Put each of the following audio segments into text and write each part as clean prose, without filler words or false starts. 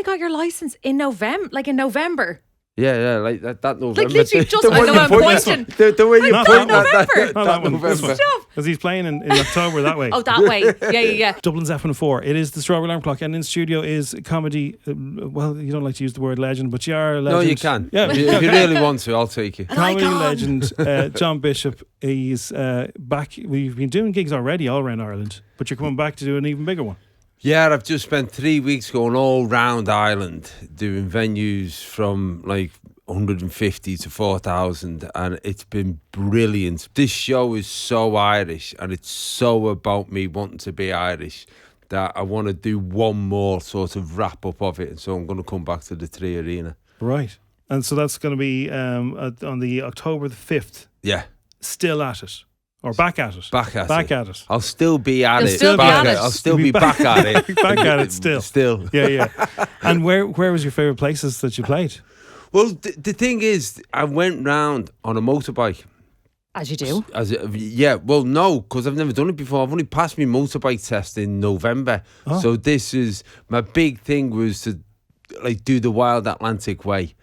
only got your license in November. Yeah, like that November. Like literally just, I know I'm pointing. The way you Not point November. that November. Because he's playing in October that way. Oh, that way. Yeah. Dublin's F104. It is the Strawberry Alarm Clock, and in studio is comedy. Well, you don't like to use the word legend, but you are a legend. No, you can. Yeah, if you really want to, I'll take you. Comedy legend John Bishop. He's back. We've been doing gigs already all around Ireland, but you're coming back to do an even bigger one. Yeah, I've just spent 3 weeks going all round Ireland doing venues from like 150 to 4,000, and it's been brilliant. This show is so Irish, and it's so about me wanting to be Irish that I want to do one more sort of wrap up of it, and so I'm going to come back to the 3 Arena. Right, and so that's going to be on the October the 5th. Yeah. Still at it. Or back at it. Back at it. I'll still be at it. I'll still be back at it. Back at it still. Still. Yeah. And where was your favourite places that you played? Well, the thing is, I went round on a motorbike. As you do. Well, no, because I've never done it before. I've only passed my motorbike test in November. Oh. So this is, my big thing was to like do the Wild Atlantic Way.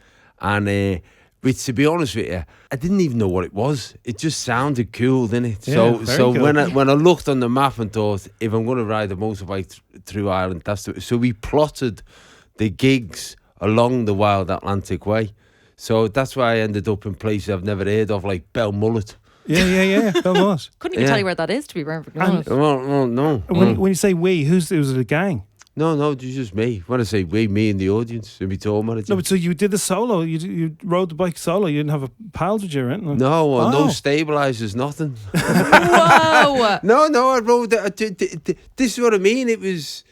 And which, to be honest with you, I didn't even know what it was. It just sounded cool, didn't it? Yeah, so cool. when I looked on the map and thought, if I'm going to ride a motorbike through Ireland, so we plotted the gigs along the Wild Atlantic Way. So that's why I ended up in places I've never heard of, like Belmullet. Yeah. Belmullet. Couldn't even tell you where that is, to be perfectly honest. Well, no. When you say we, was it a gang? No, it's just me. When I say we, me and the audience, and my tour manager. No, but so you did the solo. You rode the bike solo. You didn't have a pals with you or anything? No, no stabilisers, nothing. Whoa! No, I rode it. This is what I mean. It was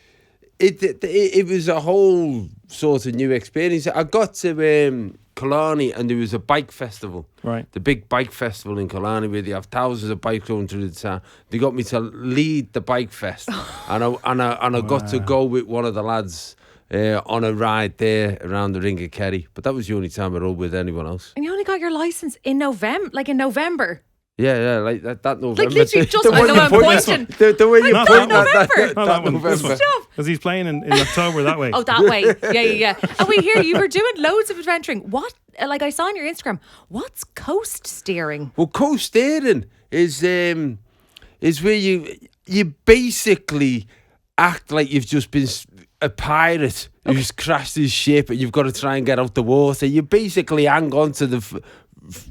a whole sort of new experience. I got to Killarney, and there was a bike festival. Right. The big bike festival in Killarney, where they have thousands of bikes going through the town. They got me to lead the bike fest, and I got to go with one of the lads on a ride there around the Ring of Kerry. But that was the only time I rode with anyone else. And you only got your license in November. Yeah, like that November. Like literally just, I know I'm pointing. The way you Not point that that November. Because he's playing in October that way. Oh, that way. Yeah. And we hear you were doing loads of adventuring. What, like I saw on your Instagram, what's coast steering? Well, coasteering is where you basically act like you've just been a pirate who's crashed his ship and you've got to try and get out the water. You basically hang on to the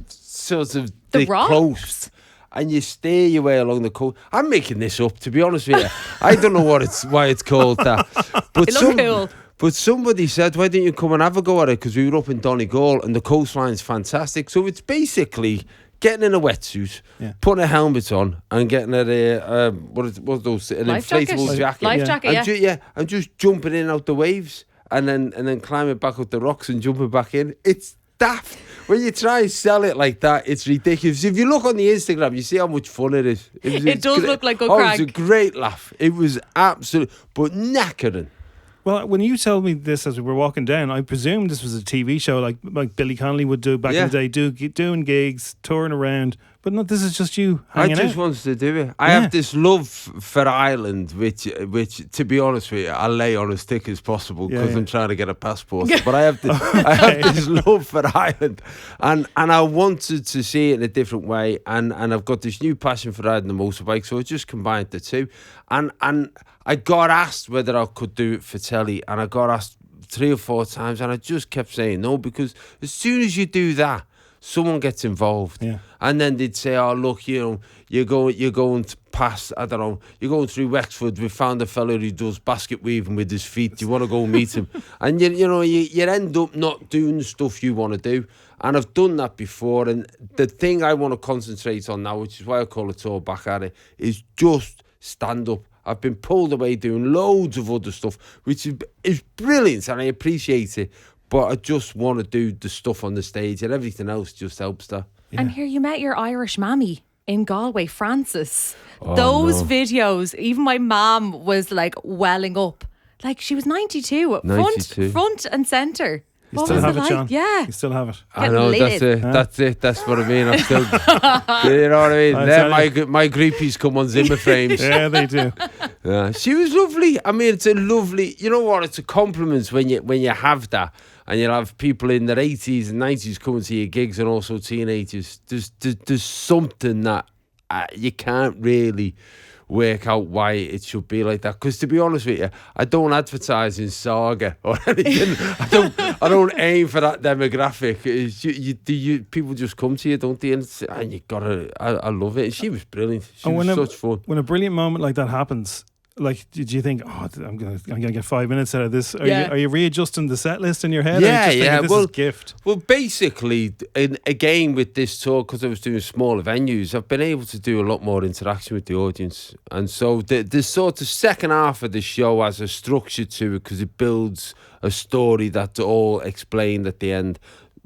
sort of the coast, and you steer your way along the coast. I'm making this up, to be honest with you. I don't know why it's called that. But It looks cool. But somebody said, why didn't you come and have a go at it? Because we were up in Donegal and the coastline's fantastic. So it's basically getting in a wetsuit, putting a helmet on, and getting an inflatable jacket. Life jacket, yeah. And just jumping in and out the waves, and then climbing back up the rocks and jumping back in. It's daft. When you try and sell it like that, it's ridiculous. If you look on the Instagram, you see how much fun it is. It does look like good crack. It was a great laugh. It was absolute, but knackering. Well, when you told me this as we were walking down, I presumed this was a TV show like Billy Connolly would do back in the day, doing gigs, touring around. But no, this is just you hanging out. I just wanted to do it. I have this love for Ireland, which, to be honest with you, I lay on as thick as possible because I'm trying to get a passport. But I have this love for Ireland, and I wanted to see it in a different way. And I've got this new passion for riding the motorbike, so I just combined the two. And I got asked whether I could do it for telly, and I got asked 3 or 4 times, and I just kept saying no, because as soon as you do that, someone gets involved. Yeah. And then they'd say, oh, look, you're going past, I don't know, you're going through Wexford, we found a fellow who does basket weaving with his feet, do you want to go meet him? And you end up not doing the stuff you want to do. And I've done that before, and the thing I want to concentrate on now, which is why I call it all back at it, is just stand up. I've been pulled away doing loads of other stuff, which is brilliant, and I appreciate it. But I just want to do the stuff on the stage, and everything else just helps that. Yeah. And here you met your Irish mammy in Galway, Frances. Those videos, even my mom was like welling up. Like she was 92. Front and centre. You still have it, John. Yeah. You still have it. I know, that's it. That's it. That's what I mean. I'm still, you know what I mean? Then my groupies come on Zimmer frames. Yeah, they do. Yeah, she was lovely. I mean, it's a lovely. You know what? It's a compliment when you have that, and you'll have people in their 80s and 90s coming to your gigs, and also teenagers. There's something that you can't really work out why it should be like that. Because to be honest with you, I don't advertise in Saga or anything. I don't aim for that demographic. People just come to you, don't they? And you gotta. I love it. And she was brilliant. She was such fun. When a brilliant moment like that happens, like, did you think, I'm gonna get 5 minutes out of this? Are you readjusting the set list in your head? Yeah. This is a gift. Well, basically, again with this tour, because I was doing smaller venues, I've been able to do a lot more interaction with the audience, and so the sort of second half of the show has a structure to it because it builds a story that's all explained at the end.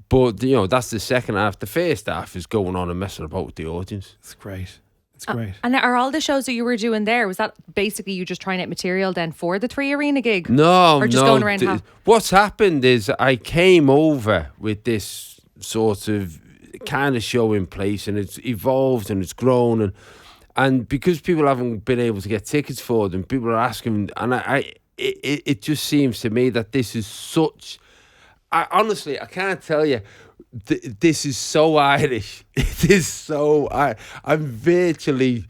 But that's the second half. The first half is going on and messing about with the audience. It's great. It's great. And are all the shows that you were doing there, was that basically you just trying out material then for the 3 Arena gig? No, or just going around what's happened is I came over with this sort of kind of show in place, and it's evolved and it's grown, and because people haven't been able to get tickets for them, people are asking, and it just seems to me that this is such. Honestly, I can't tell you. This is so Irish. It is so. I'm virtually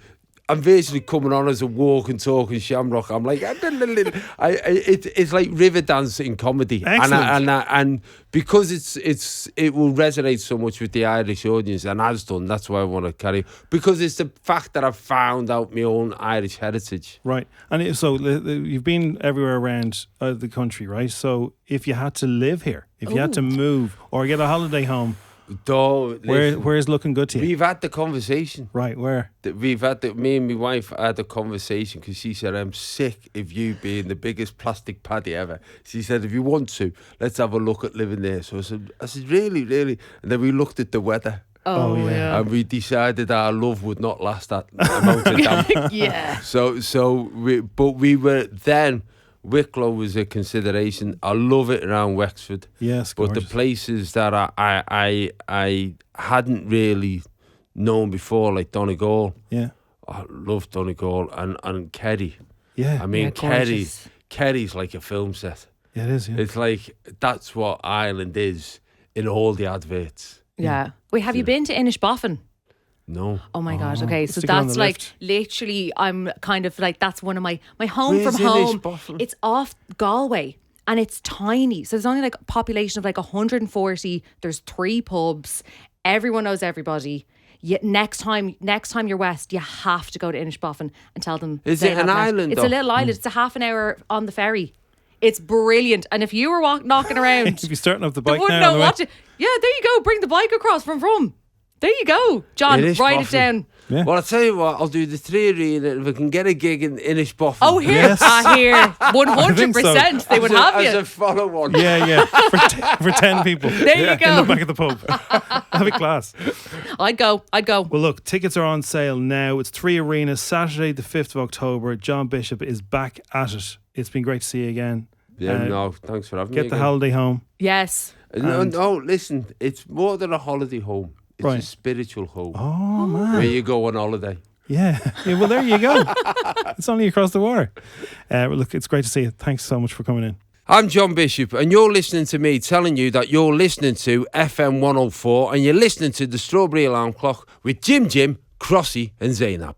coming on as a walking, talking shamrock. I'm like, it's like river dance in comedy. Excellent. And because it will resonate so much with the Irish audience, and has done. That's why I want to carry. Because it's the fact that I've found out my own Irish heritage. Right, and so you've been everywhere around the country, right? So if you had to live here, if you had to move or get a holiday home. Where's looking good to you? We've had the conversation. Right, where? Me and my wife had the conversation because she said, I'm sick of you being the biggest plastic paddy ever. She said, if you want to, let's have a look at living there. So I said, really, really? And then we looked at the weather. Oh yeah. And we decided our love would not last that amount of damp. Yeah. But we were then. Wicklow was a consideration. I love it around Wexford. Yes, but the places that I hadn't really known before, like Donegal. Yeah, I love Donegal and Kerry. Yeah, I mean Kerry's like a film set. Yeah, it is. Yeah. It's like that's what Ireland is in all the adverts. Yeah. Wait, have you been to Inishbofin? No. Oh my God. Okay. So Stick it on that's the like lift. literally, I'm kind of like, that's one of my home Where's from home. Inishbofin? It's off Galway and it's tiny. So there's only like a population of like 140. There's 3 pubs. Everyone knows everybody. Yet next time you're west, you have to go to Inishbofin and tell them. Is it an island? It's a little island. It's a half an hour on the ferry. It's brilliant. And if you were knocking around, If you're starting up the they bike wouldn't now, know what to. Yeah, there you go. Bring the bike across from. There you go, John. Write it down. Yeah. Well, I'll tell you what, I'll do the 3 Arena if I can get a gig in Inishbofin. Oh, here. Yes. Here. think so. 100%. They would have As you. a follow-on. Yeah, for 10 people. There you go. In the back of the pub. That'd be class. I'd go. Well, look, tickets are on sale now. It's 3 Arena, Saturday the 5th of October. John Bishop is back at it. It's been great to see you again. Yeah, no, thanks for having me. Get the holiday home. Yes. No, listen, it's more than a holiday home. It's Right. a spiritual home. Oh, man. Where you go on holiday. Yeah. Well, there you go. It's only across the water. Well, look, it's great to see you. Thanks so much for coming in. I'm John Bishop, and you're listening to me telling you that you're listening to FM 104 and you're listening to the Strawberry Alarm Clock with JimJim, Crossy and Zeinab.